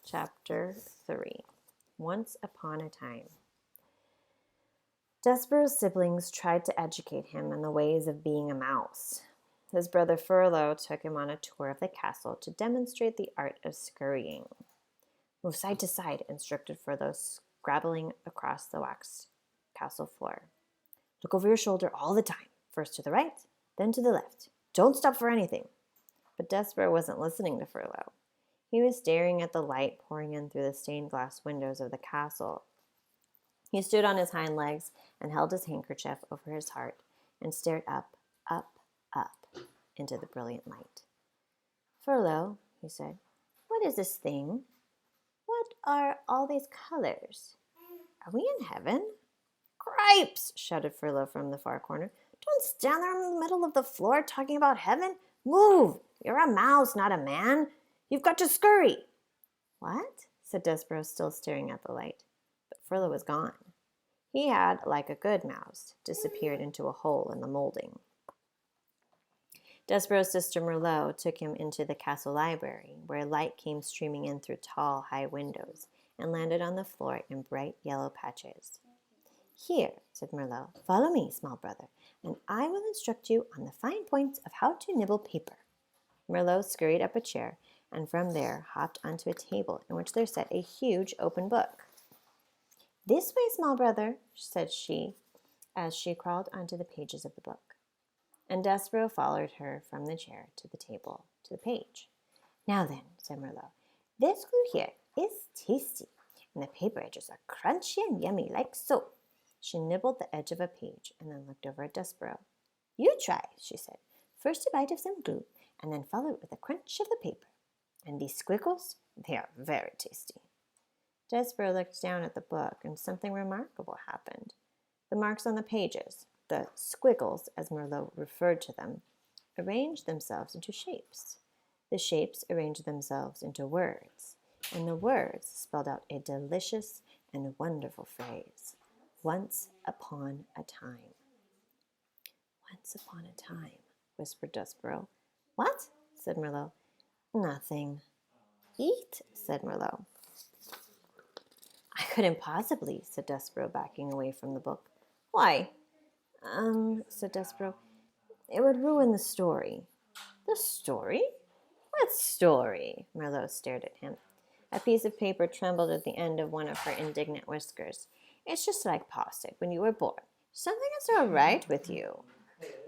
Chapter 3. Once Upon a Time. Despereaux's siblings tried to educate him in the ways of being a mouse. His brother Furlough took him on a tour of the castle to demonstrate the art of scurrying. "Move side to side," instructed Furlough, scrabbling across the waxed castle floor. "Look over your shoulder all the time, first to the right, then to the left. Don't stop for anything." But Despereaux wasn't listening to Furlough. He was staring at the light pouring in through the stained glass windows of the castle. He stood on his hind legs and held his handkerchief over his heart and stared up, up, up into the brilliant light. "Furlough," he said, "what is this thing? What are all these colors? Are we in heaven?" "Cripes!" shouted Furlough from the far corner. "Don't stand there in the middle of the floor talking about heaven. Move! You're a mouse, not a man. You've got to scurry." "What?" said Despereaux, still staring at the light. But Furlough was gone. He had, like a good mouse, disappeared into a hole in the molding. Despereaux's sister Merlot took him into the castle library, where light came streaming in through tall, high windows and landed on the floor in bright yellow patches. "Here," said Merlot, "follow me, small brother, and I will instruct you on the fine points of how to nibble paper." Merlot scurried up a chair, and from there hopped onto a table in which there sat a huge open book. "This way, small brother," said she, as she crawled onto the pages of the book. And Despereaux followed her from the chair to the table, to the page. "Now then," said Merlot, "this glue here is tasty, and the paper edges are crunchy and yummy, like so." She nibbled the edge of a page and then looked over at Despereaux. "You try," she said. "First a bite of some glue, and then follow it with a crunch of the paper. And these squiggles, they are very tasty." Despereaux looked down at the book, and something remarkable happened. The marks on the pages, the squiggles, as Merlot referred to them, arranged themselves into shapes. The shapes arranged themselves into words, and the words spelled out a delicious and wonderful phrase: "Once upon a time." "Once upon a time," whispered Despereaux. "What?" said Merlot. "Nothing." "Eat," said Merlot. "I couldn't possibly," said Despereaux, backing away from the book. "Why?" Said Despereaux. "It would ruin the story." "The story? What story?" Merlot stared at him. A piece of paper trembled at the end of one of her indignant whiskers. "It's just like Pa said when you were born. Something is all right with you."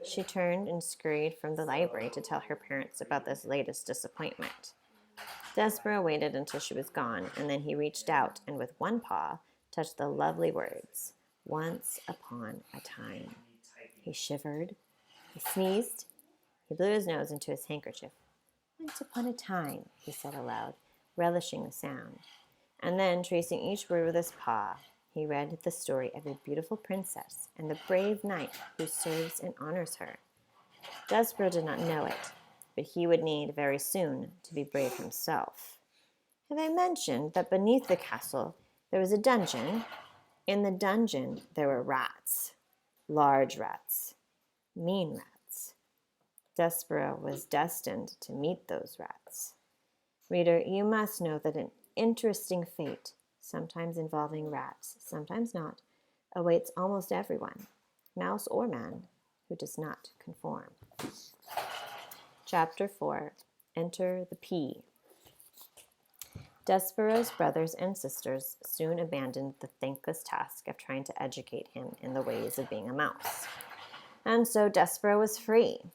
She turned and scurried from the library to tell her parents about this latest disappointment. Despereaux waited until she was gone, and then he reached out and with one paw touched the lovely words, "Once upon a time." He shivered, he sneezed, he blew his nose into his handkerchief. "Once upon a time," he said aloud, relishing the sound. And then, tracing each word with his paw, he read the story of a beautiful princess and the brave knight who serves and honors her. Despereaux did not know it, but he would need very soon to be brave himself. Have I mentioned that beneath the castle there was a dungeon? In the dungeon there were rats, large rats, mean rats. Despereaux was destined to meet those rats. Reader, you must know that an interesting fate, sometimes involving rats, sometimes not, awaits almost everyone, mouse or man, who does not conform. Chapter 4. Enter the Pea. Despereaux's brothers and sisters soon abandoned the thankless task of trying to educate him in the ways of being a mouse. And so Despereaux was free.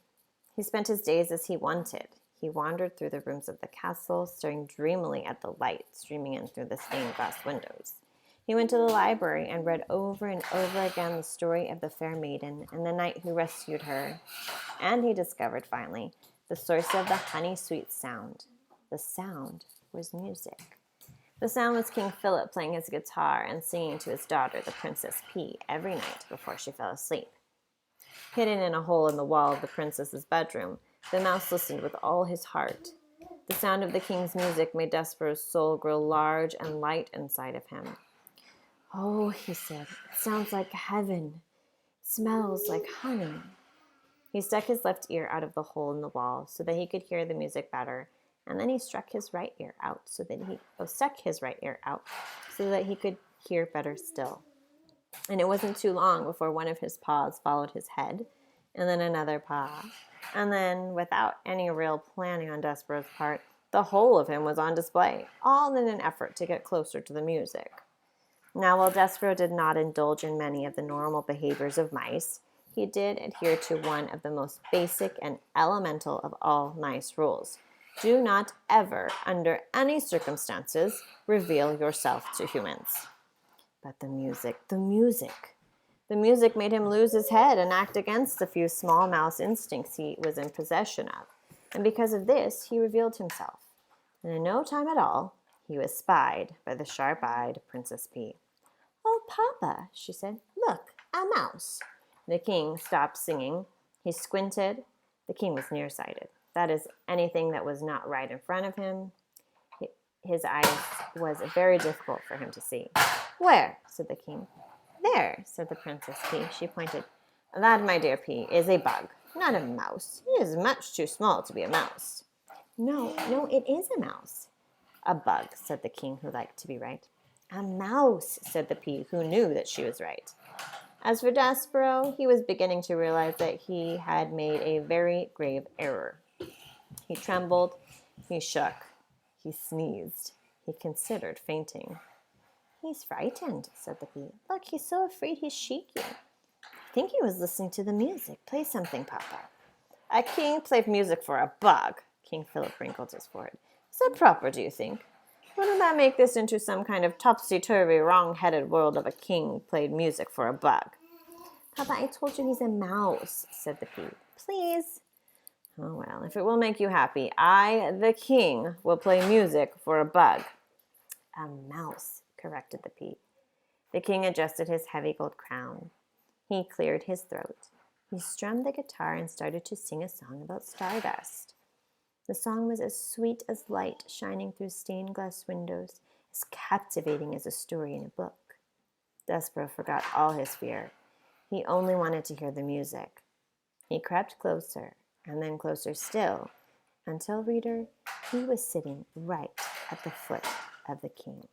He spent his days as he wanted. He wandered through the rooms of the castle, staring dreamily at the light streaming in through the stained glass windows. He went to the library and read over and over again the story of the fair maiden and the knight who rescued her. And he discovered, finally, the source of the honey-sweet sound. The sound was music. The sound was King Philip playing his guitar and singing to his daughter, the Princess Pea, every night before she fell asleep. Hidden in a hole in the wall of the princess's bedroom, the mouse listened with all his heart. The sound of the king's music made Despereaux's soul grow large and light inside of him. "Oh," he said, "it sounds like heaven. It smells like honey." He stuck his left ear out of the hole in the wall so that he could hear the music better, And then he stuck his right ear out so that he could hear better still. And it wasn't too long before one of his paws followed his head, and then another paw. And then, without any real planning on Despereaux's part, the whole of him was on display, all in an effort to get closer to the music. Now, while Despereaux did not indulge in many of the normal behaviors of mice, he did adhere to one of the most basic and elemental of all mice rules. Do not ever, under any circumstances, reveal yourself to humans. But the music made him lose his head and act against the few small mouse instincts he was in possession of. And because of this, he revealed himself. And in no time at all, he was spied by the sharp-eyed Princess P. "Oh, Papa," she said, "look, a mouse." The king stopped singing. He squinted. The king was nearsighted. That is, anything that was not right in front of him, his eyes was very difficult for him to see. "Where?" said the king. "There," said the Princess P. She pointed. "That, my dear P, is a bug, not a mouse. It is much too small to be a mouse." No, it is a mouse." "A bug," said the king, who liked to be right. "A mouse," said the P, who knew that she was right. As for Despereaux, he was beginning to realize that he had made a very grave error. He trembled, he shook, he sneezed, he considered fainting. "He's frightened," said the Bee. "Look, he's so afraid he's shaking. I think he was listening to the music. Play something, Papa." "A king play music for a bug?" King Philip wrinkled his forehead. "Is that proper, do you think? Wouldn't that make this into some kind of topsy-turvy, wrong-headed world of a king played music for a bug?" "Papa, I told you he's a mouse," said the Bee. "Please." "Oh, well, if it will make you happy, I, the king, will play music for a bug." "A mouse," corrected the Bee. The king adjusted his heavy gold crown. He cleared his throat. He strummed the guitar and started to sing a song about stardust. The song was as sweet as light shining through stained glass windows, as captivating as a story in a book. Despereaux forgot all his fear. He only wanted to hear the music. He crept closer, and then closer still, until, reader, he was sitting right at the foot of the king.